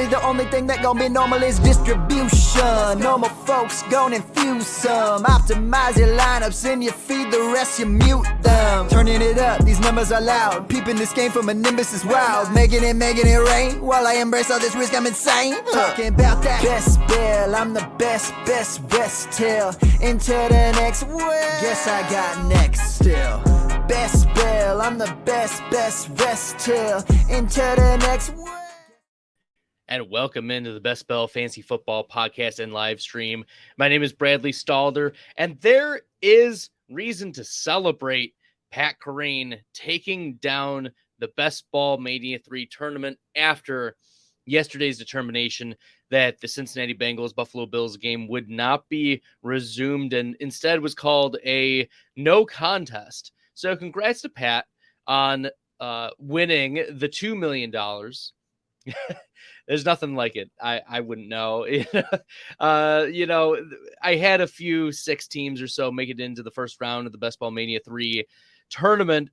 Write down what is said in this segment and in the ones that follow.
the only thing that gon' be normal is distribution. Normal folks gon' infuse some. Optimize your lineups and you feed the rest, you mute them. Turning it up, these numbers are loud. Peeping this game from a nimbus is wild. Making it rain. While I embrace all this risk, I'm insane. Talking about that best bill, I'm the best rest till into the next world. Guess I got next still. Best bill, I'm the best rest till into the next world. And welcome into the Best Bell Fantasy Football Podcast and live stream. My name is Bradley Stalder, and there is reason to celebrate Pat Kerrane taking down the Best Ball Mania 3 tournament after yesterday's determination that the Cincinnati Bengals Buffalo Bills game would not be resumed and instead was called a no contest. So congrats to Pat on winning the $2 million. There's nothing like it. I wouldn't know. I had a few 6 teams or so make it into the first round of the Best Ball Mania 3 tournament,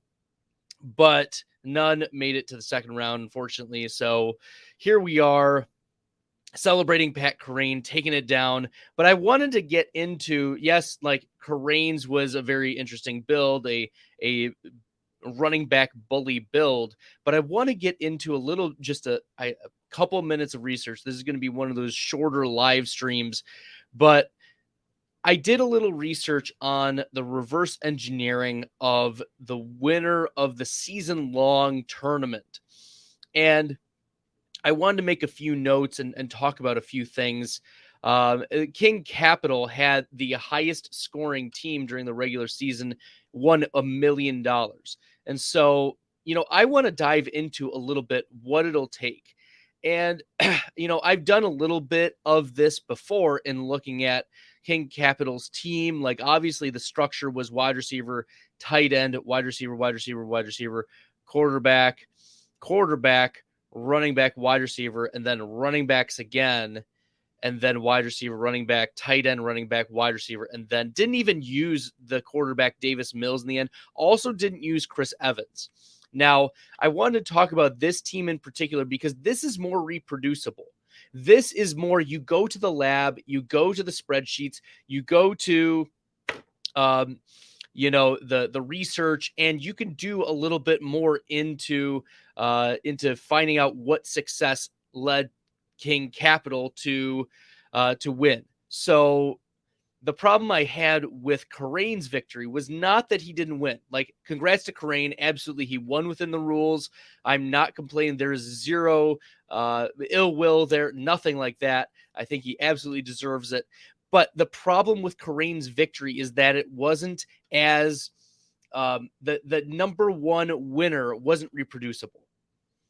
but none made it to the second round, unfortunately. So here we are celebrating Pat Kerrane taking it down. But I wanted to get into, yes, like Kerrane's was a very interesting build, a running back bully build, but I want to get into a little, just a couple minutes of research. This is going to be one of those shorter live streams, but I did a little research on the reverse engineering of the winner of the season-long tournament. And I wanted to make a few notes and talk about a few things. King Capital had the highest scoring team during the regular season, won $1 million. And so, I want to dive into a little bit what it'll take. And, I've done a little bit of this before in looking at King Capital's team. Like, obviously the structure was wide receiver, tight end, wide receiver, quarterback, running back, wide receiver, and then running backs again, and then wide receiver, running back, tight end, running back, wide receiver, and then didn't even use the quarterback Davis Mills in the end. Also didn't use Chris Evans. Now, I wanted to talk about this team in particular because this is more reproducible. This is more, you go to the lab, you go to the spreadsheets, you go to the research, and you can do a little bit more into finding out what success led King Capital to win. So the problem I had with Kerrane's victory was not that he didn't win. Like, congrats to Kerrane. Absolutely. He won within the rules. I'm not complaining. There's zero ill will there. Nothing like that. I think he absolutely deserves it. But the problem with Kerrane's victory is that it wasn't as the number one winner wasn't reproducible,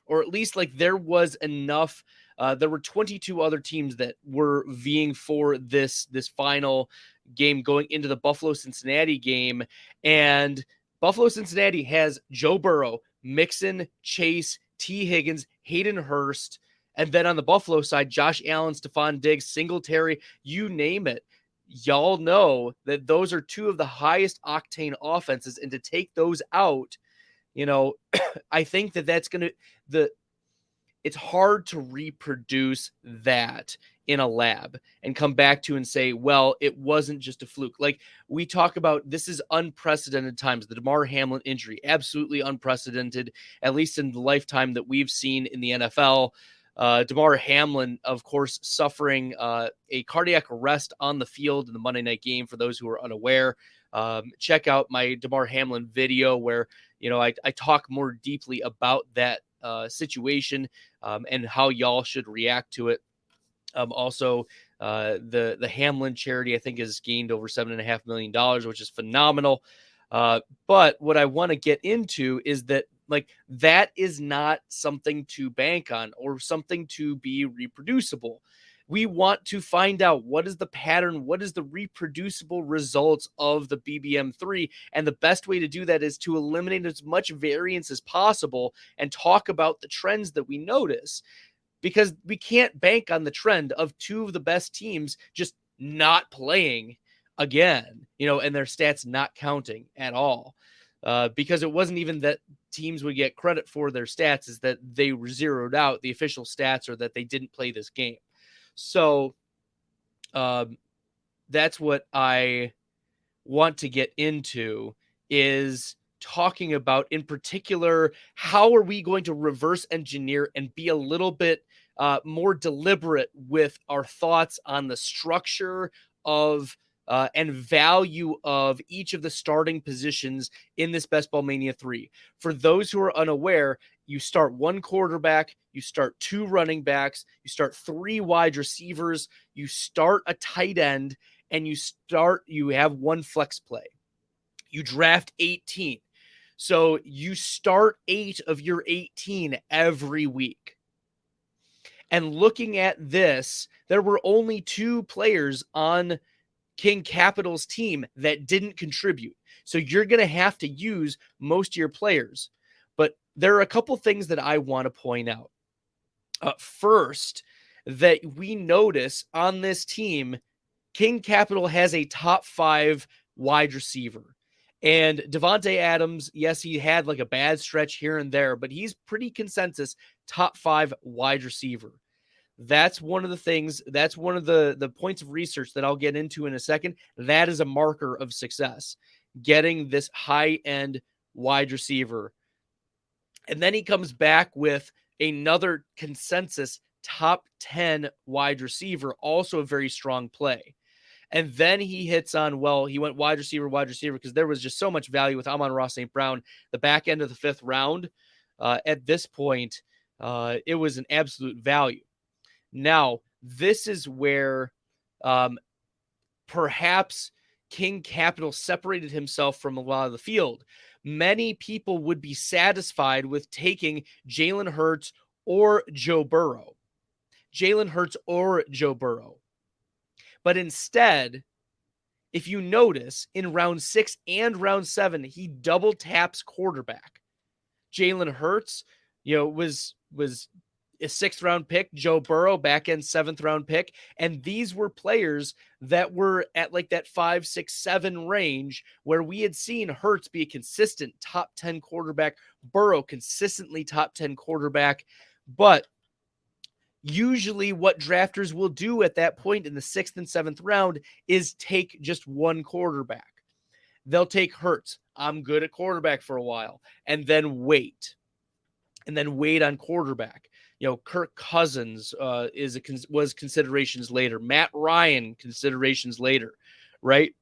or at least like there was enough. There were 22 other teams that were vying for this final game going into the Buffalo-Cincinnati game. And Buffalo-Cincinnati has Joe Burrow, Mixon, Chase, T. Higgins, Hayden Hurst. And then on the Buffalo side, Josh Allen, Stephon Diggs, Singletary, you name it. Y'all know that those are 2 of the highest octane offenses. And to take those out, I think that's going to, it's hard to reproduce that in a lab and come back to and say, well, it wasn't just a fluke. Like we talk about, this is unprecedented times. The Damar Hamlin injury, absolutely unprecedented, at least in the lifetime that we've seen in the NFL. Damar Hamlin, of course, suffering a cardiac arrest on the field in the Monday night game. For those who are unaware, check out my Damar Hamlin video where, I talk more deeply about that situation and how y'all should react to it. Also, the Hamlin charity, I think, has gained over $7.5 million, which is phenomenal. But what I want to get into is that, like, that is not something to bank on or something to be reproducible. We want to find out what is the pattern, what is the reproducible results of the BBM3. And the best way to do that is to eliminate as much variance as possible and talk about the trends that we notice, because we can't bank on the trend of 2 of the best teams just not playing again, and their stats not counting at all. Because it wasn't even that teams would get credit for their stats is that they were zeroed out. The official stats are that they didn't play this game. So that's what I want to get into, is talking about, in particular, how are we going to reverse engineer and be a little bit more deliberate with our thoughts on the structure of and value of each of the starting positions in this Best Ball Mania 3. For those who are unaware, you start one quarterback, you start two running backs, you start three wide receivers, you start a tight end, and you have one flex play. You draft 18. So you start 8 of your 18 every week. And looking at this, there were only 2 players on King Capital's team that didn't contribute. So you're going to have to use most of your players. But there are a couple things that I want to point out. First, that we notice on this team, King Capital has a top 5 wide receiver. And Devontae Adams, yes, he had like a bad stretch here and there, but he's pretty consensus top 5 wide receiver. That's one of the things, that's one of the points of research that I'll get into in a second. That is a marker of success, getting this high-end wide receiver. And then he comes back with another consensus top 10 wide receiver, also a very strong play. And then he hits on, well, he went wide receiver, because there was just so much value with Amon-Ra St. Brown, the back end of the 5th round. At this point, it was an absolute value. Now, this is where perhaps King Capital separated himself from a lot of the field. Many people would be satisfied with taking Jalen Hurts or Joe Burrow. But instead, if you notice, in round 6 and round 7, he double taps quarterback. Jalen Hurts, was a 6th round pick. Joe Burrow, back end 7th round pick. And these were players that were at like that 5, 6, 7 range, where we had seen Hurts be a consistent top 10 quarterback, Burrow consistently top 10 quarterback. But usually what drafters will do at that point in the 6th and 7th round is take just one quarterback. They'll take Hurts. I'm good at quarterback for a while, and then wait on quarterback. Kirk Cousins was considerations later. Matt Ryan, considerations later, right?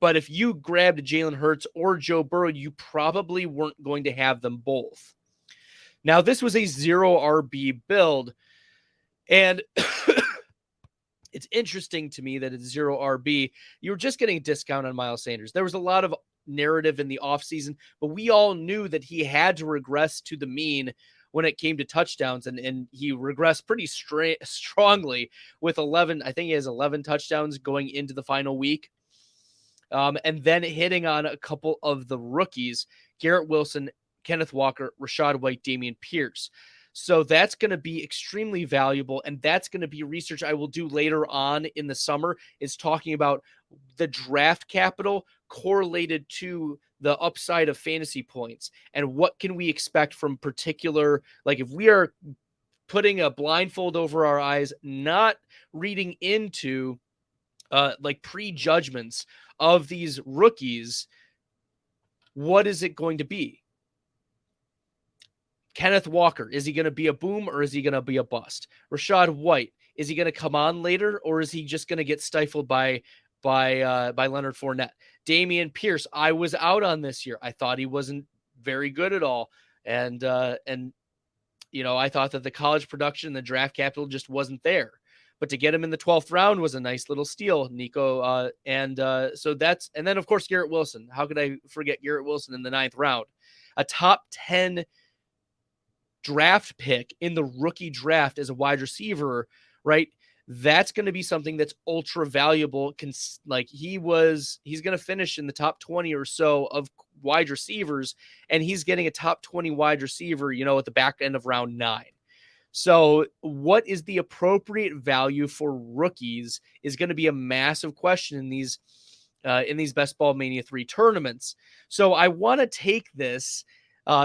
But if you grabbed Jalen Hurts or Joe Burrow, you probably weren't going to have them both. Now, this was a 0 RB build, and it's interesting to me that it's 0 RB. You were just getting a discount on Miles Sanders. There was a lot of narrative in the offseason, but we all knew that he had to regress to the mean when it came to touchdowns, and he regressed pretty strongly with 11. I think he has 11 touchdowns going into the final week. And then hitting on a couple of the rookies, Garrett Wilson, Kenneth Walker, Rachaad White, Dameon Pierce. So that's going to be extremely valuable, and that's going to be research I will do later on in the summer, is talking about the draft capital correlated to the upside of fantasy points, and what can we expect from particular, like if we are putting a blindfold over our eyes, not reading into like prejudgments of these rookies, what is it going to be? Kenneth Walker, is he going to be a boom or is he going to be a bust? Rachaad White, is he going to come on later or is he just going to get stifled by Leonard Fournette? Dameon Pierce, I was out on this year. I thought he wasn't very good at all. And I thought that the college production, the draft capital just wasn't there. But to get him in the 12th round was a nice little steal, Nico. And then of course, Garrett Wilson. How could I forget Garrett Wilson in the 9th round? A top 10 draft pick in the rookie draft as a wide receiver, right? That's going to be something that's ultra valuable. He's going to finish in the top 20 or so of wide receivers, and he's getting a top 20 wide receiver, at the back end of round 9. So what is the appropriate value for rookies is going to be a massive question in these Best Ball Mania 3 tournaments. So I want to take this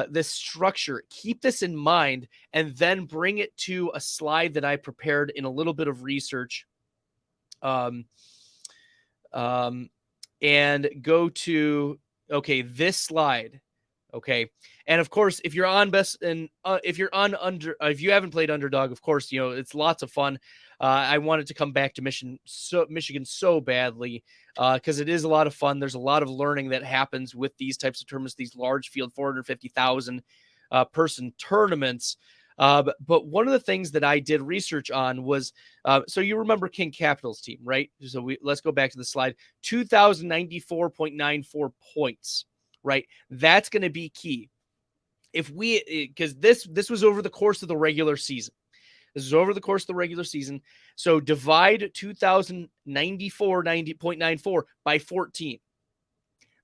this structure. Keep this in mind, and then bring it to a slide that I prepared in a little bit of research. Um, and go to, okay, this slide. Okay. And of course, if you're on if you're on if you haven't played Underdog, of course, it's lots of fun. I wanted to come back to Michigan so badly because it is a lot of fun. There's a lot of learning that happens with these types of tournaments, these large field 450,000 person tournaments. But one of the things that I did research on was, so you remember King Capital's team, right? So let's go back to the slide. 2,094.94 points, right? That's going to be key. Because this was over the course of the regular season. This is over the course of the regular season. So divide 2,094.94 by 14.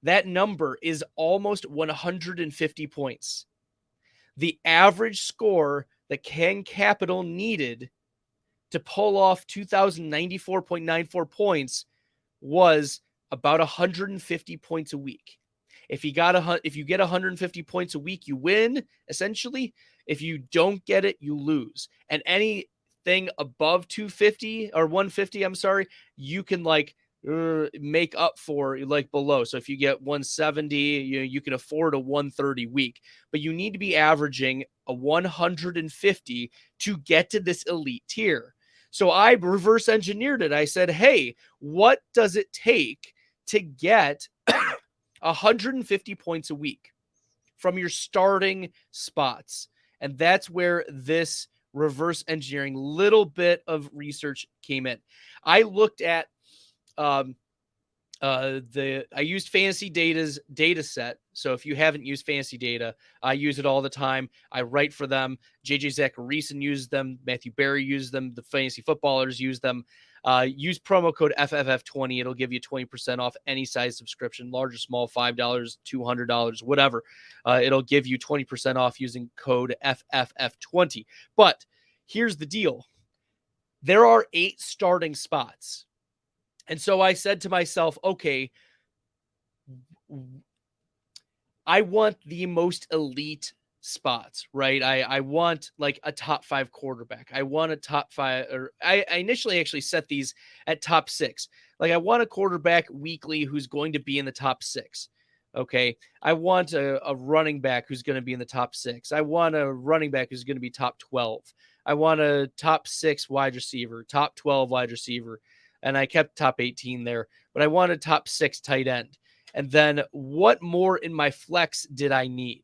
That number is almost 150 points. The average score that King Capital needed to pull off 2,094.94 points was about 150 points a week. If you get 150 points a week, you win, essentially. If you don't get it, you lose. And anything above 250 or 150, I'm sorry, you can make up for below. So if you get 170, you can afford a 130 week, but you need to be averaging a 150 to get to this elite tier. So I reverse engineered it. I said, hey, what does it take to get 150 points a week from your starting spots? And that's where this reverse engineering little bit of research came in. I looked at I used Fantasy Data's data set. So if you haven't used Fantasy Data, I use it all the time. I write for them. JJ Zachariason uses them. Matthew Berry uses them. The fantasy footballers use them. Use promo code FFF20. It'll give you 20% off any size subscription, large or small, $5, $200, whatever. It'll give you 20% off using code FFF20. But here's the deal. There are 8 starting spots. And so I said to myself, okay, I want the most elite spots, right? I want like a top 5 quarterback. I want a top 5, or I initially actually set these at top 6. Like I want a quarterback weekly who's going to be in the top 6. Okay. I want a running back who's going to be in the top 6. I want a running back who's going to be top 12. I want a top 6 wide receiver, top 12 wide receiver. And I kept top 18 there, but I wanted top 6 tight end. And then what more in my flex did I need?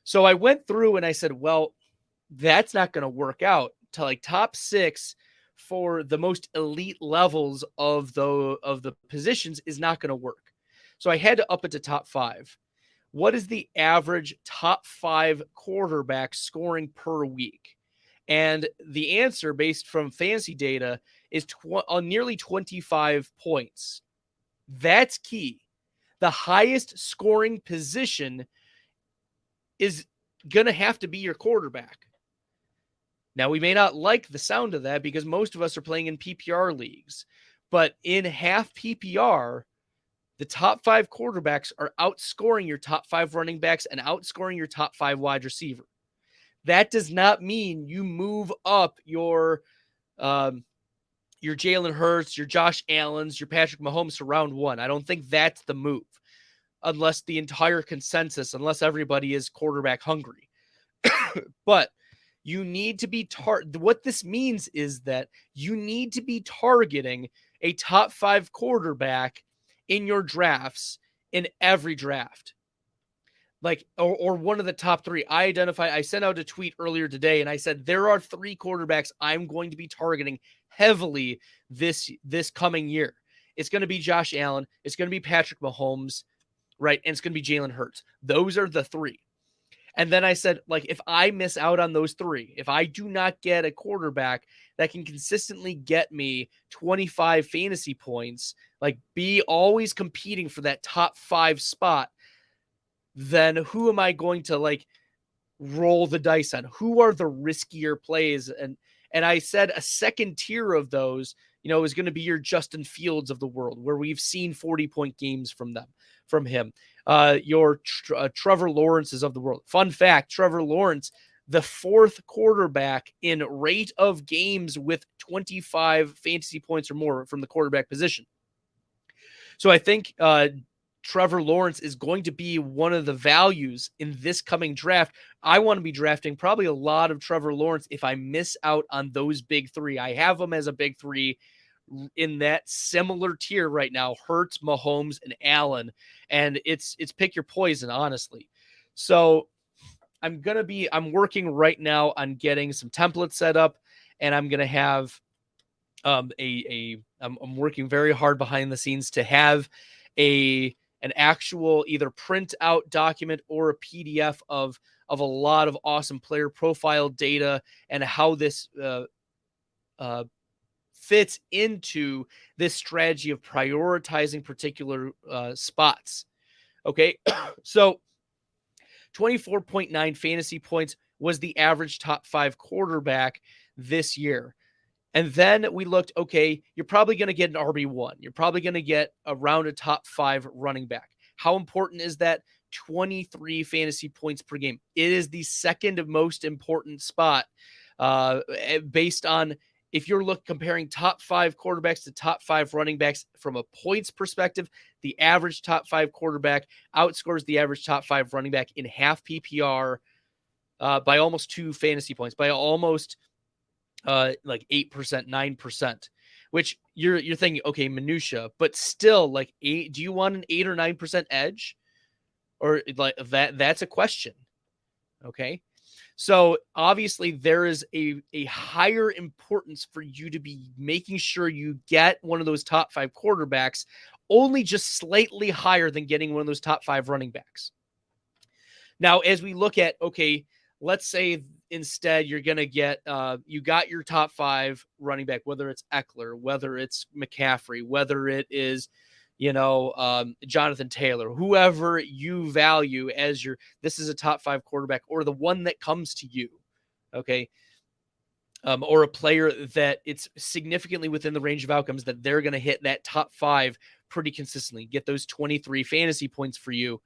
So I went through and I said, well, that's not going to work out to like top 6 for the most elite levels of the positions is not going to work. So I had to up it to top 5. What is the average top 5 quarterback scoring per week? And the answer based from fantasy data is nearly 25 points. That's key. The highest scoring position is going to have to be your quarterback. Now, we may not like the sound of that because most of us are playing in PPR leagues, but in half PPR, the top 5 quarterbacks are outscoring your top 5 running backs and outscoring your top 5 wide receiver. That does not mean you move up your Jalen Hurts, your Josh Allens, your Patrick Mahomes to round 1. I don't think that's the move unless everybody is quarterback hungry. But you need to be what this means is that you need to be targeting a top 5 quarterback in your drafts in every draft. Like, or one of the top 3. I sent out a tweet earlier today and I said, there are 3 quarterbacks I'm going to be targeting heavily this coming year. It's going to be Josh Allen. It's going to be Patrick Mahomes, right? And it's going to be Jalen Hurts. Those are the 3. And then I said, like, if I miss out on those 3, if I do not get a quarterback that can consistently get me 25 fantasy points, like be always competing for that top 5 spot, then who am I going to like roll the dice on? Who are the riskier plays? And I said a second tier of those, is going to be your Justin Fields of the world, where we've seen 40-point games from them. from him. Your Trevor Lawrence's of the world. Fun fact, Trevor Lawrence, the 4th quarterback in rate of games with 25 fantasy points or more from the quarterback position. So I think Trevor Lawrence is going to be one of the values in this coming draft. I want to be drafting probably a lot of Trevor Lawrence if I miss out on those big 3. I have them as a big 3 in that similar tier right now: Hurts, Mahomes, and Allen. And it's pick your poison, honestly. So I'm working right now on getting some templates set up, and I'm going to have I'm working very hard behind the scenes to have an actual either print out document or a PDF of a lot of awesome player profile data and how this fits into this strategy of prioritizing particular spots. Okay, so 24.9 fantasy points was the average top 5 quarterback this year. And then we looked, okay, you're probably going to get an RB1. You're probably going to get around a top 5 running back. How important is that? 23 fantasy points per game. It is the second most important spot based on if you're comparing top 5 quarterbacks to top 5 running backs from a points perspective. The average top 5 quarterback outscores the average top 5 running back in half PPR by almost 2 fantasy points, by almost like 8%, 9%, which you're thinking, okay, minutia, but still, like, do you want an 8 or 9% edge? Or like that's a question. Okay. So obviously there is a higher importance for you to be making sure you get one of those top 5 quarterbacks, only just slightly higher than getting one of those top 5 running backs. Now, as we look at, okay, let's say instead you're going to get, you got your top 5 running back, whether it's Eckler, whether it's McCaffrey, whether it is, Jonathan Taylor, whoever you value as this is a top 5 quarterback, or the one that comes to you. Okay. Or a player that it's significantly within the range of outcomes that they're going to hit that top 5 pretty consistently, get those 23 fantasy points for you.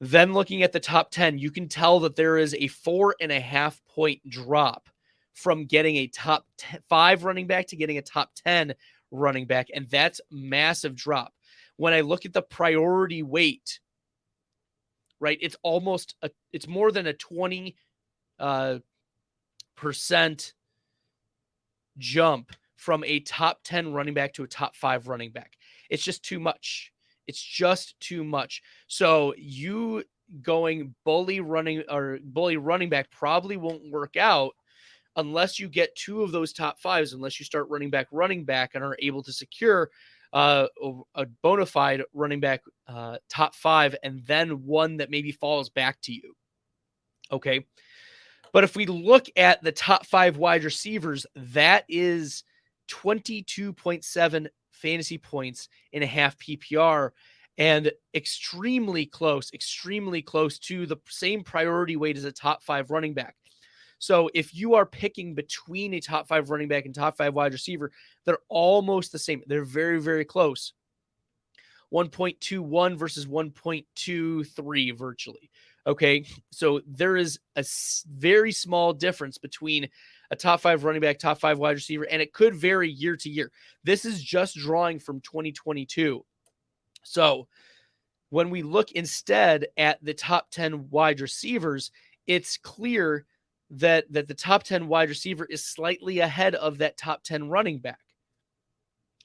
Then looking at the top 10, you can tell that there is a 4.5 point drop from getting a top 5 running back to getting a top 10 running back. And that's massive drop. When I look at the priority weight, right, it's more than a 20% jump from a top 10 running back to a top 5 running back. It's just too much. It's just too much. So you going bully running back probably won't work out unless you get 2 of those top 5s, unless you start running back and are able to secure a bona fide running back top 5, and then one that maybe falls back to you. Okay. But if we look at the top 5 wide receivers, that is 22.7 fantasy points in a half PPR, and extremely close to the same priority weight as a top 5 running back. So if you are picking between a top 5 running back and top 5 wide receiver, they're almost the same. They're very, very close. 1.21 versus 1.23 virtually. Okay. So there is a very small difference between a top 5 running back, top 5 wide receiver, and it could vary year to year. This is just drawing from 2022. So when we look instead at the top 10 wide receivers, it's clear that the top 10 wide receiver is slightly ahead of that top 10 running back.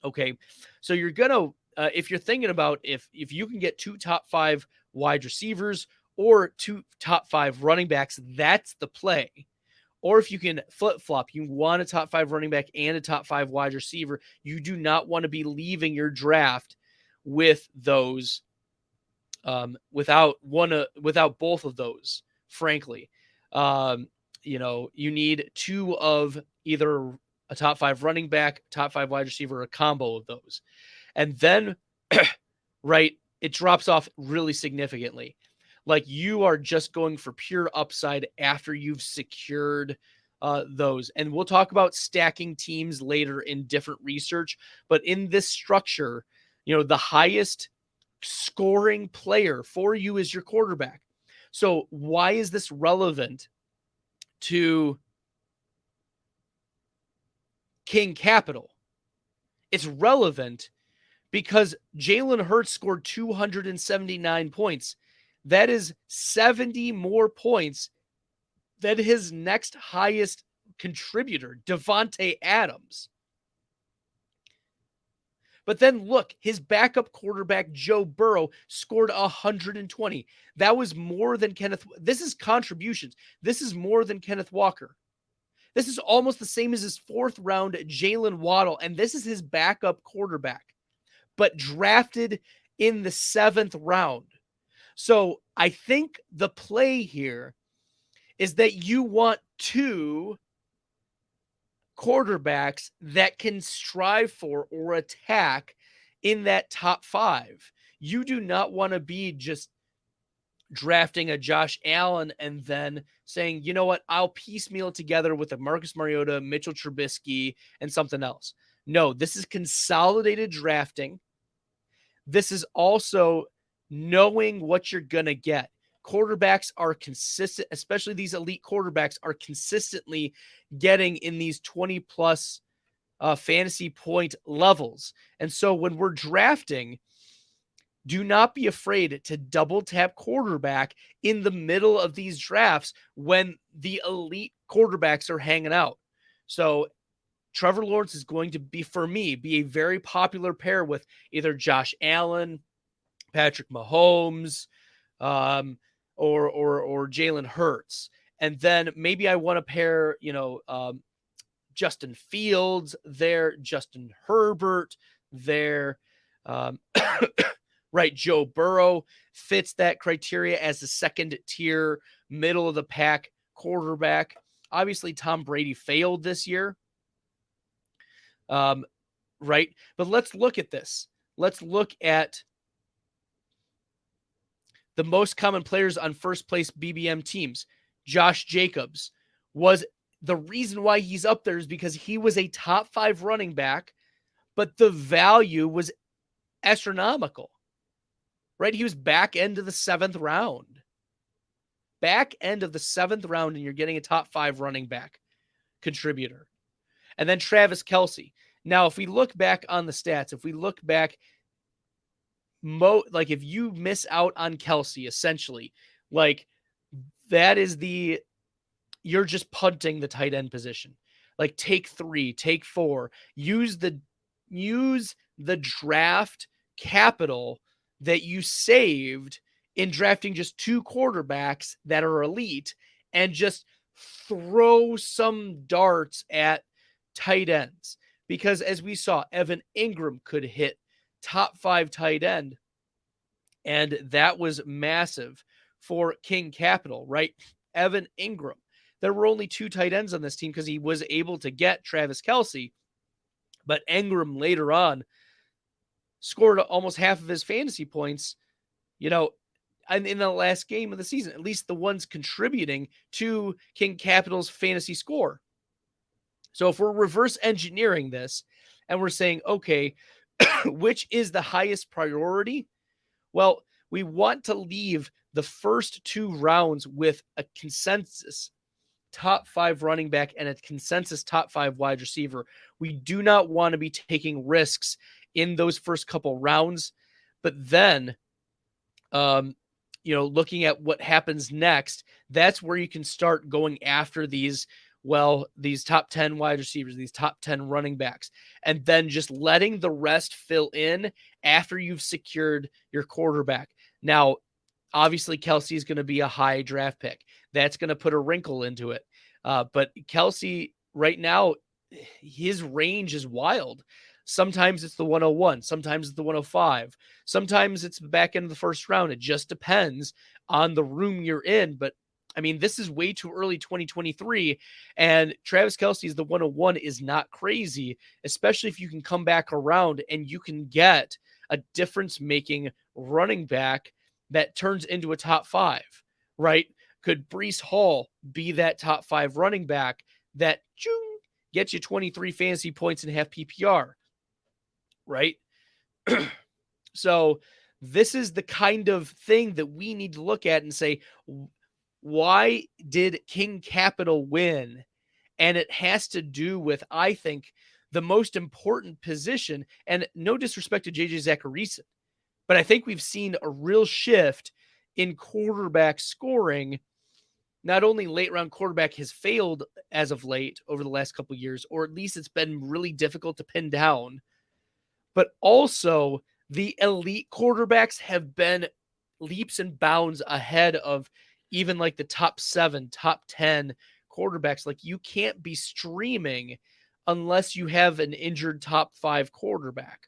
Okay. So you're going to, if you're thinking about if you can get 2 top 5 wide receivers or 2 top 5 running backs, that's the play. Or if you can flip-flop, you want a top 5 running back and a top 5 wide receiver, you do not want to be leaving your draft with those, without both of those, frankly. You need 2 of either a top 5 running back, top 5 wide receiver, a combo of those. And then, right, it drops off really significantly. Like you are just going for pure upside after you've secured those. And we'll talk about stacking teams later in different research. But in this structure, the highest scoring player for you as your quarterback. So why is this relevant to King Capital? It's relevant because Jalen Hurts scored 279 points. That is 70 more points than his next highest contributor, Devontae Adams. But then look, his backup quarterback, Joe Burrow, scored 120. That was more than Kenneth. This is contributions. This is more than Kenneth Walker. This is almost the same as his fourth round Jalen Waddle, and this is his backup quarterback, but drafted in the 7th round. So I think the play here is that you want 2 quarterbacks that can strive for or attack in that top 5. You do not want to be just drafting a Josh Allen and then saying, you know what, I'll piecemeal together with a Marcus Mariota, Mitchell Trubisky, and something else. No, this is consolidated drafting. This is also knowing what you're going to get. Quarterbacks are consistent, especially these elite quarterbacks are consistently getting in these 20 plus fantasy point levels. And so when we're drafting, do not be afraid to double tap quarterback in the middle of these drafts when the elite quarterbacks are hanging out. So Trevor Lawrence is going to be, for me, be a very popular pair with either Josh Allen, Patrick Mahomes, or Jalen Hurts. And then maybe I want to pair, Justin Fields there, Justin Herbert there, right? Joe Burrow fits that criteria as a second tier, middle of the pack quarterback. Obviously, Tom Brady failed this year. Right? But let's look at this. Let's look at the most common players on first place BBM teams. Josh Jacobs was the reason why he's up there is because he was a top 5 running back, but the value was astronomical, right? He was back end of the 7th round. Back end of the 7th round, and you're getting a top 5 running back contributor. And then Travis Kelce. Now, if we look back on the stats, if we look back, if you miss out on Kelce, essentially, like that is you're just punting the tight end position. Like take 3, take 4, use the draft capital that you saved in drafting just 2 quarterbacks that are elite and just throw some darts at tight ends. Because as we saw, Evan Ingram could hit top 5 tight end. And that was massive for King Capital, right? Evan Ingram. There were only 2 tight ends on this team because he was able to get Travis Kelce. But Ingram later on scored almost half of his fantasy points, and in the last game of the season, at least the ones contributing to King Capital's fantasy score. So if we're reverse engineering this and we're saying, okay, which is the highest priority? Well, we want to leave the first 2 rounds with a consensus top 5 running back and a consensus top 5 wide receiver. We do not want to be taking risks in those first couple rounds, but then, looking at what happens next, that's where you can start going after these top 10 wide receivers, these top 10 running backs, and then just letting the rest fill in after you've secured your quarterback. Now, obviously, Kelce is going to be a high draft pick. That's going to put a wrinkle into it. But Kelce right now, his range is wild. Sometimes it's the 101. Sometimes it's the 105. Sometimes it's the back end of the first round. It just depends on the room you're in. But I mean, this is way too early 2023, and Travis Kelce is the 101 is not crazy, especially if you can come back around and you can get a difference-making running back that turns into a top 5, right? Could Breece Hall be that top 5 running back that gets you 23 fantasy points and half PPR, right? So this is the kind of thing that we need to look at and say, why did King Capital win? And it has to do with, I think, the most important position, and no disrespect to JJ Zachariason, but I think we've seen a real shift in quarterback scoring. Not only late round quarterback has failed as of late over the last couple of years, or at least it's been really difficult to pin down, but also the elite quarterbacks have been leaps and bounds ahead of even like the top 7, top 10 quarterbacks. Like, you can't be streaming unless you have an injured top 5 quarterback.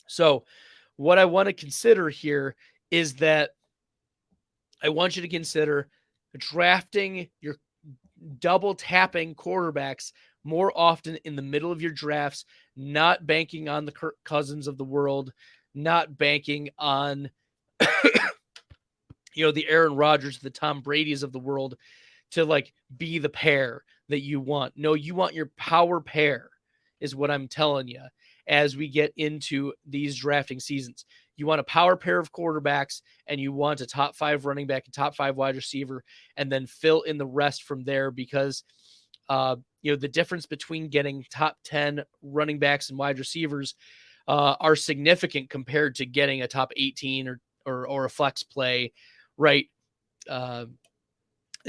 So what I want to consider here is that I want you to consider drafting your double tapping quarterbacks more often in the middle of your drafts, not banking on the Kirk Cousins of the world, not banking on the Aaron Rodgers, the Tom Brady's of the world to like be the pair that you want. No, you want your power pair is what I'm telling you as we get into these drafting seasons. You want a power pair of quarterbacks, and you want a top 5 running back, a top 5 wide receiver, and then fill in the rest from there, because the difference between getting top 10 running backs and wide receivers are significant compared to getting a top 18 or a flex play, right? And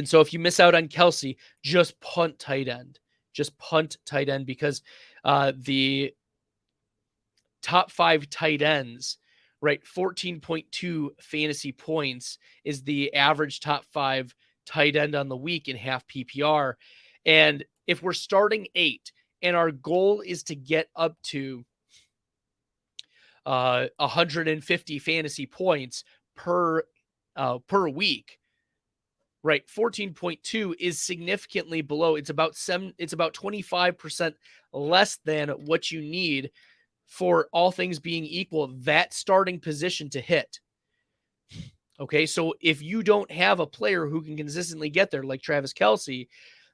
so if you miss out on Kelsey, just punt tight end. Just punt tight end, because the top 5 tight ends, right, 14.2 fantasy points is the average top 5 tight end on the week in half PPR. And if we're starting 8 and our goal is to get up to 150 fantasy points per week, right, 14.2 is significantly below. It's about 25% less than what you need for, all things being equal, that starting position to hit. Okay, so if you don't have a player who can consistently get there, like Travis Kelce,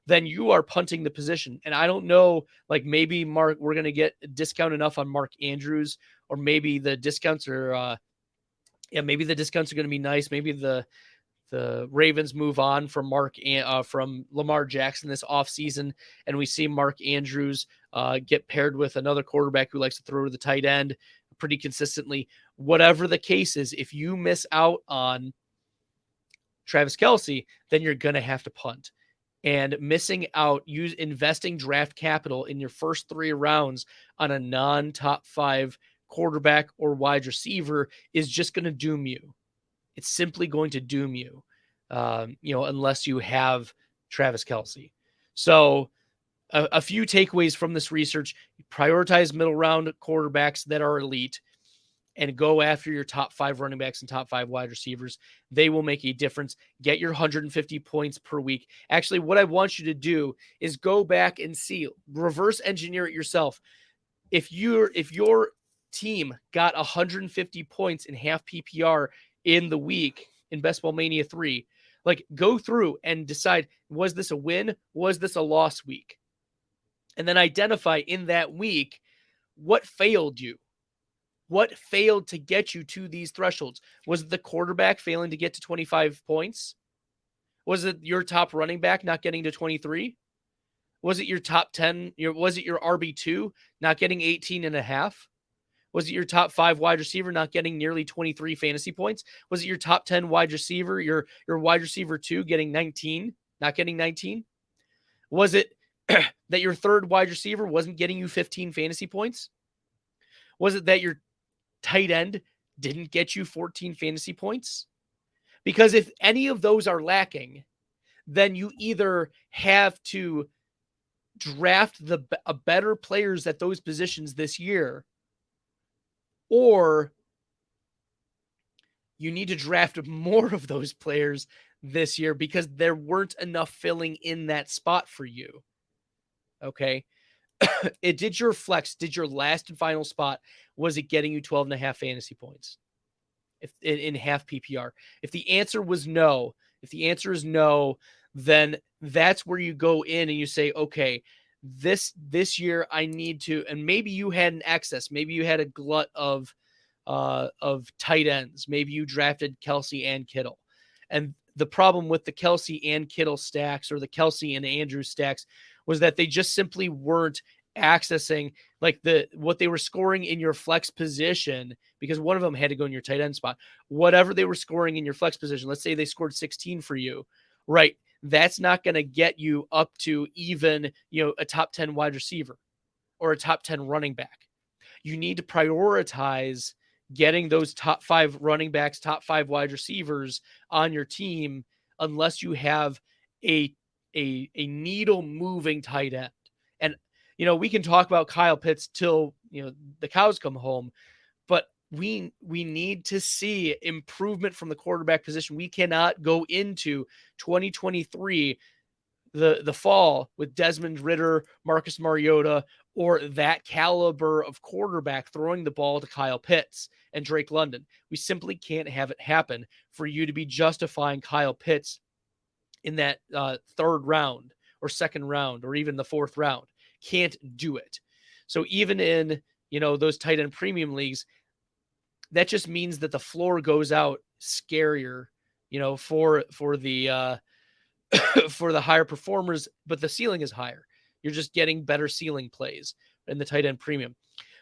then you are punting the position. And I don't know, like maybe we're going to get a discount enough on Mark Andrews, or maybe the discounts are, maybe the discounts are going to be nice. Maybe the Ravens move on from from Lamar Jackson this offseason, and we see Mark Andrews get paired with another quarterback who likes to throw to the tight end pretty consistently. Whatever the case is, if you miss out on Travis Kelce, then you're going to have to punt. And missing out, investing draft capital in your first 3 rounds on a non-top 5 quarterback or wide receiver is just going to doom you. It's simply going to doom you, unless you have Travis Kelce. So a few takeaways from this research: prioritize middle round quarterbacks that are elite, and go after your top 5 running backs and top 5 wide receivers. They will make a difference. Get your 150 points per week. Actually, what I want you to do is go back and see, reverse engineer it yourself. If your team got 150 points in half PPR in the week in Best Ball Mania 3, like, go through and decide, was this a win? Was this a loss week? And then identify in that week what failed you. What failed to get you to these thresholds? Was it the quarterback failing to get to 25 points? Was it your top running back not getting to 23? Was it your top 10? Was it your RB2 not getting 18 and a half? Was it your top 5 wide receiver not getting nearly 23 fantasy points? Was it your top 10 wide receiver, your wide receiver 2 getting 19, not getting 19? Was it that your third wide receiver wasn't getting you 15 fantasy points? Was it that your tight end didn't get you 14 fantasy points? Because if any of those are lacking, then you either have to draft a better players at those positions this year, or you need to draft more of those players this year because there weren't enough filling in that spot for you. Okay. Did your last and final spot, was it getting you 12 and a half fantasy points in half PPR? If the answer was no, then that's where you go in and you say, okay, this year I need to, and maybe you had an excess, maybe you had a glut of of tight ends. Maybe you drafted Kelsey and Kittle. And the problem with the Kelsey and Kittle stacks, or the Kelsey and Andrews stacks, was that they just simply weren't accessing like what they were scoring in your flex position, because one of them had to go in your tight end spot. Whatever they were scoring in your flex position, let's say they scored 16 for you, right? That's not going to get you up to even, a top 10 wide receiver or a top 10 running back. You need to prioritize getting those top 5 running backs, top 5 wide receivers on your team, unless you have a needle moving tight end. And we can talk about Kyle Pitts till the cows come home, but we need to see improvement from the quarterback position. We cannot go into 2023 the fall with Desmond Ridder, Marcus Mariota, or that caliber of quarterback throwing the ball to Kyle Pitts and Drake London. We simply can't have it happen for you to be justifying Kyle Pitts in that third round or second round or even the fourth round. Can't do it. So even in, those tight end premium leagues, that just means that the floor goes out scarier, for the for the higher performers, but the ceiling is higher. You're just getting better ceiling plays in the tight end premium.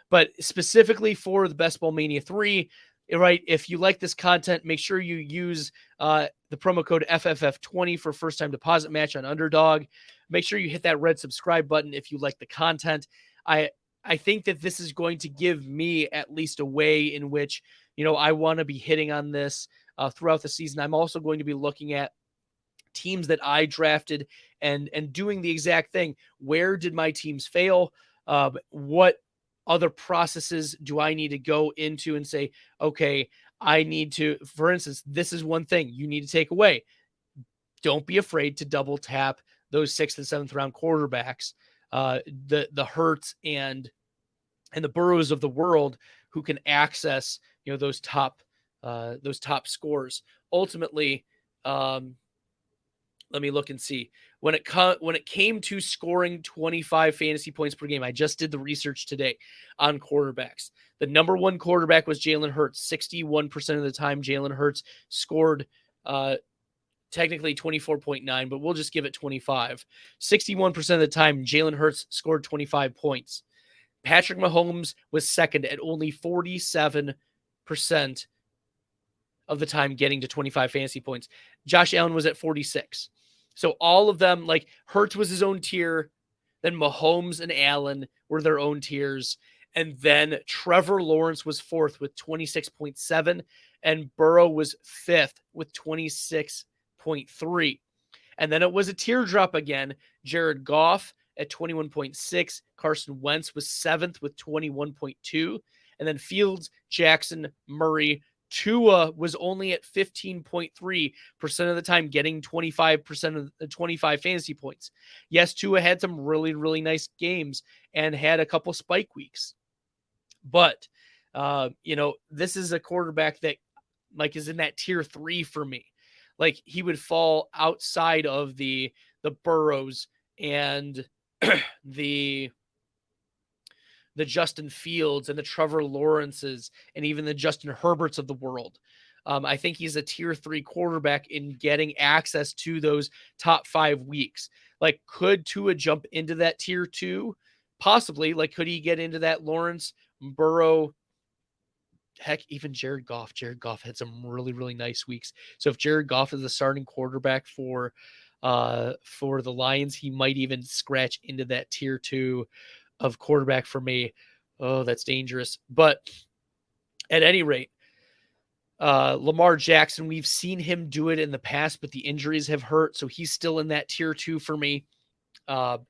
But specifically for the Best Ball Mania 3, right, if you like this content, make sure you use the promo code FFF20 for first-time deposit match on Underdog. Make sure you hit that red subscribe button if you like the content. I think that this is going to give me at least a way in which, I want to be hitting on this throughout the season. I'm also going to be looking at teams that I drafted and doing the exact thing. Where did my teams fail? What other processes do I need to go into and say, okay, I need to, for instance, this is one thing you need to take away. Don't be afraid to double tap those 6th and 7th round quarterbacks, the Hurts and the Burrows of the world, who can access, those top scores. Ultimately, let me look and see. When it came to scoring 25 fantasy points per game, I just did the research today on quarterbacks. The number one quarterback was Jalen Hurts. 61% of the time, Jalen Hurts scored technically 24.9, but we'll just give it 25. 61% of the time, Jalen Hurts scored 25 points. Patrick Mahomes was second at only 47% of the time getting to 25 fantasy points. Josh Allen was at 46. So all of them, like Hurts was his own tier, then Mahomes and Allen were their own tiers, and then Trevor Lawrence was 4th with 26.7, and Burrow was 5th with 26.3. And then it was a teardrop again. Jared Goff at 21.6. Carson Wentz was 7th with 21.2. And then Fields, Jackson, Murray, Tua was only at 15.3% of the time getting 25% of the 25 fantasy points. Yes, Tua had some really, really nice games and had a couple spike weeks. But, this is a quarterback that like is in that tier 3 for me. Like he would fall outside of the Burrows and the Justin Fields and the Trevor Lawrences and even the Justin Herberts of the world. I think he's a tier 3 quarterback in getting access to those top 5 weeks. Like, could Tua jump into that tier 2? Possibly. Like, could he get into that Lawrence, Burrow, heck, even Jared Goff? Jared Goff had some really, really nice weeks. So if Jared Goff is the starting quarterback for the Lions, he might even scratch into that tier 2 of quarterback for me. Oh, that's dangerous. But at any rate, Lamar Jackson, we've seen him do it in the past, but the injuries have hurt. So he's still in that tier 2 for me. But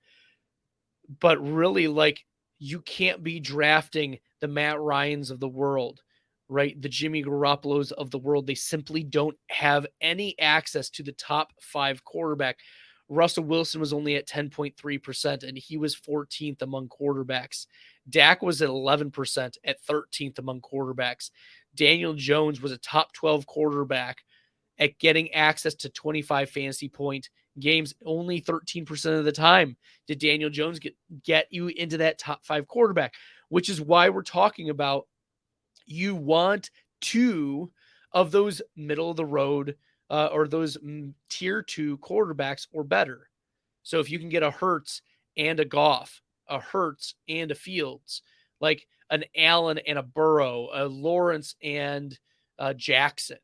really, like, you can't be drafting the Matt Ryans of the world, right? The Jimmy Garoppolos of the world. They simply don't have any access to the top 5 quarterback. Russell Wilson was only at 10.3%, and he was 14th among quarterbacks. Dak was at 11% at 13th among quarterbacks. Daniel Jones was a top 12 quarterback at getting access to 25 fantasy point games. Only 13% of the time did Daniel Jones get you into that top 5 quarterback, which is why we're talking about You want two of those middle of the road or those tier 2 quarterbacks or better. So if you can get a Hurts and a Goff, a Hurts and a Fields, like an Allen and a Burrow, a Lawrence and Jackson,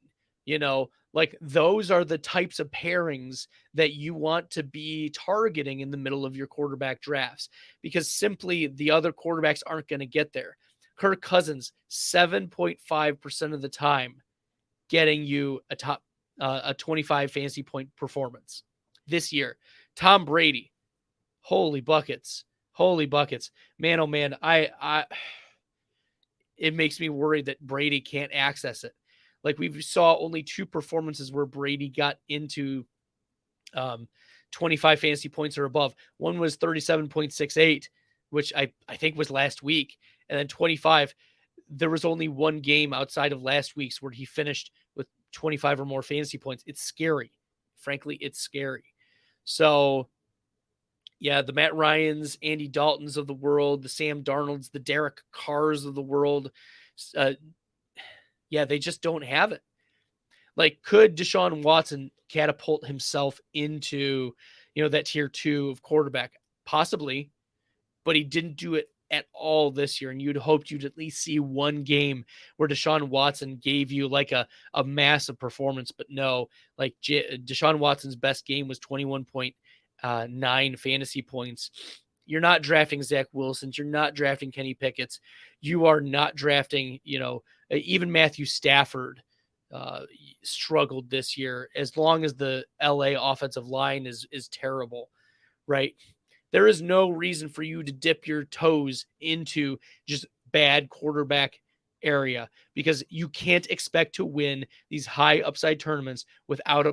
like those are the types of pairings that you want to be targeting in the middle of your quarterback drafts, because simply the other quarterbacks aren't going to get there. Kirk Cousins, 7.5% of the time, getting you a 25 fantasy point performance this year. Tom Brady, holy buckets, man, oh man, it makes me worried that Brady can't access it. Like we saw only 2 performances where Brady got into 25 fantasy points or above. One was 37.68, which I think was last week, and then 25. There was only one game outside of last week's where he finished with 25 or more fantasy points. It's scary. Frankly, it's scary. So, yeah, the Matt Ryans, Andy Daltons of the world, the Sam Darnolds, the Derek Carrs of the world, yeah, they just don't have it. Like, could Deshaun Watson catapult himself into, that tier 2 of quarterback? Possibly, but he didn't do it at all this year. And you'd hoped you'd at least see one game where Deshaun Watson gave you like a massive performance, but no, like Deshaun Watson's best game was 21.9 fantasy points. You're not drafting Zach Wilson. You're not drafting Kenny Pickett's. You are not drafting, even Matthew Stafford struggled this year, as long as the LA offensive line is terrible, right? There is no reason for you to dip your toes into just bad quarterback area, because you can't expect to win these high upside tournaments without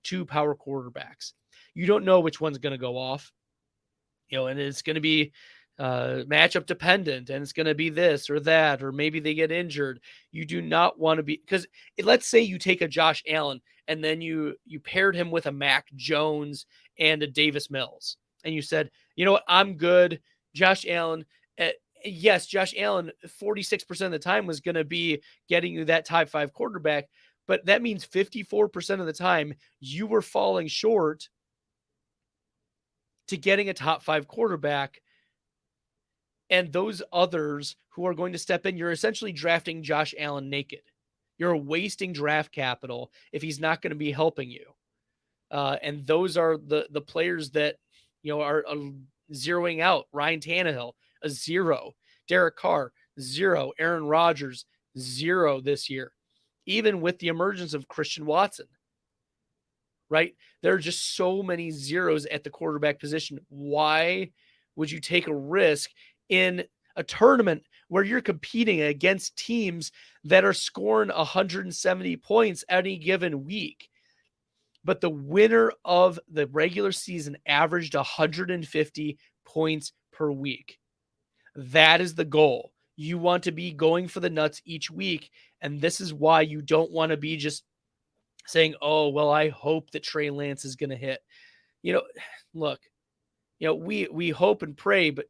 two power quarterbacks. You don't know which one's going to go off, and it's going to be matchup dependent, and it's going to be this or that, or maybe they get injured. You do not want to be, because let's say you take a Josh Allen and then you paired him with a Mac Jones and a Davis Mills, and you said, you know what, I'm good. Josh Allen, yes, Josh Allen 46% of the time was going to be getting you that top 5 quarterback, but that means 54% of the time you were falling short to getting a top 5 quarterback. And those others who are going to step in, you're essentially drafting Josh Allen naked. You're wasting draft capital if he's not going to be helping you. And those are the players that, are zeroing out. Ryan Tannehill, a 0. Derek Carr, 0. Aaron Rodgers, 0 this year. Even with the emergence of Christian Watson, right? There are just so many zeros at the quarterback position. Why would you take a risk in a tournament where you're competing against teams that are scoring 170 points any given week? But the winner of the regular season averaged 150 points per week. That is the goal. You want to be going for the nuts each week. And this is why you don't want to be just saying, oh, well, I hope that Trey Lance is going to hit. Look, we hope and pray, but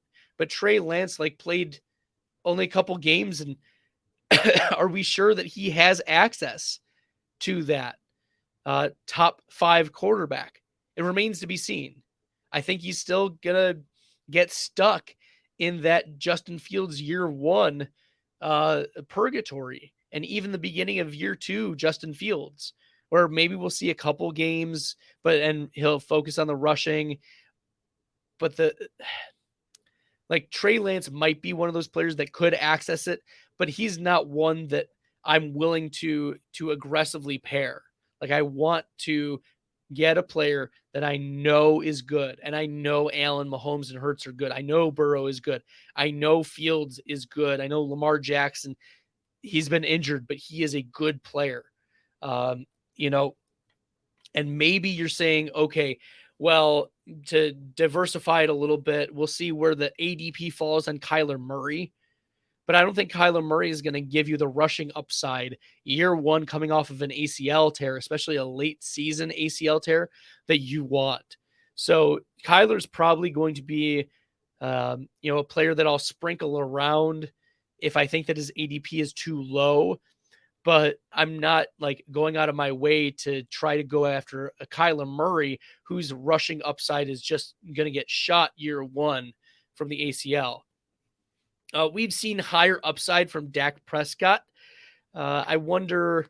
Trey Lance played only a couple games, and are we sure that he has access to that top 5 quarterback? It remains to be seen. I think he's still gonna get stuck in that Justin Fields year 1 purgatory, and even the beginning of year 2 Justin Fields, where maybe we'll see a couple games, and he'll focus on the rushing. But Trey Lance might be one of those players that could access it, but he's not one that I'm willing to aggressively pair. I want to get a player that I know is good, and I know Allen, Mahomes, and Hurts are good. I know Burrow is good. I know Fields is good. I know Lamar Jackson, he's been injured, but he is a good player. And maybe you're saying, okay, well, to diversify it a little bit, we'll see where the ADP falls on Kyler Murray. But I don't think Kyler Murray is going to give you the rushing upside year 1 coming off of an ACL tear, especially a late season ACL tear, that you want. So Kyler's probably going to be, a player that I'll sprinkle around if I think that his ADP is too low, but I'm not like going out of my way to try to go after a Kyler Murray whose rushing upside is just going to get shot year one from the ACL. We've seen higher upside from Dak Prescott. I wonder,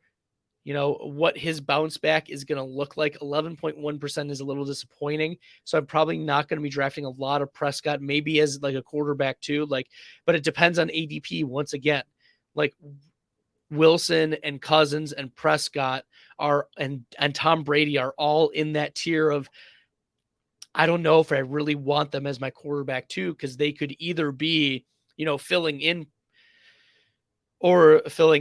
what his bounce back is going to look like. 11.1% is a little disappointing. So I'm probably not going to be drafting a lot of Prescott, maybe as like a quarterback too. But it depends on ADP once again. Like Wilson and Cousins and Prescott and Tom Brady are all in that tier of, I don't know if I really want them as my quarterback too, because they could either be, filling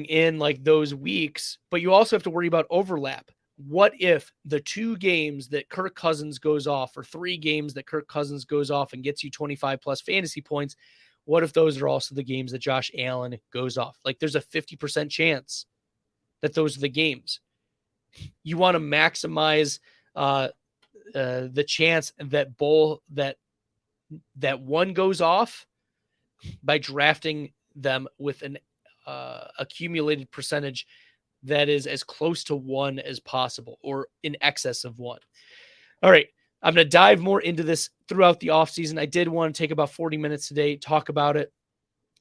in like those weeks, but you also have to worry about overlap. What if the 2 games that Kirk Cousins goes off, or 3 games that Kirk Cousins goes off and gets you 25 plus fantasy points, what if those are also the games that Josh Allen goes off? Like there's a 50% chance that those are the games. You want to maximize the chance that one goes off by drafting them with an accumulated percentage that is as close to 1 as possible, or in excess of 1. All right. I'm going to dive more into this throughout the offseason. I did want to take about 40 minutes today, talk about it.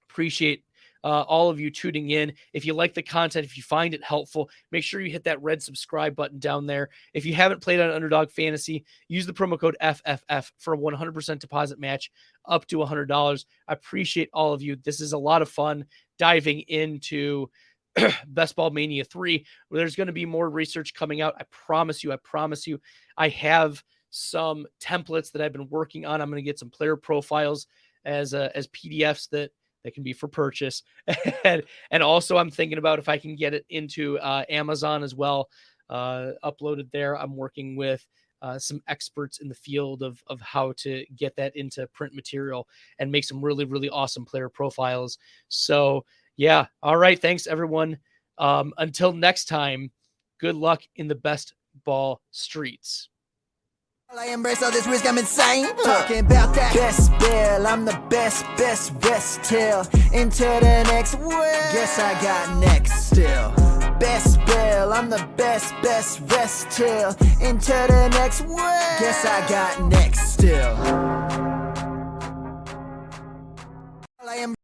Appreciate all of you tuning in. If you like the content, if you find it helpful, make sure you hit that red subscribe button down there. If you haven't played on Underdog Fantasy, use the promo code FFF for a 100% deposit match up to $100. I appreciate all of you. This is a lot of fun diving into Best Ball Mania 3, where there's going to be more research coming out. I promise you. I have some templates that I've been working on. I'm going to get some player profiles as PDFs that can be for purchase. and also I'm thinking about if I can get it into Amazon as well, uploaded there. I'm working with some experts in the field of how to get that into print material and make some really, really awesome player profiles. So yeah. All right. Thanks everyone. Until next time, good luck in the best ball streets. I embrace all this risk, I'm insane. Talking about that best bill, I'm the best rest till into the next world. Guess I got next still. Best bill, I'm the best rest till into the next world. Guess I got next still.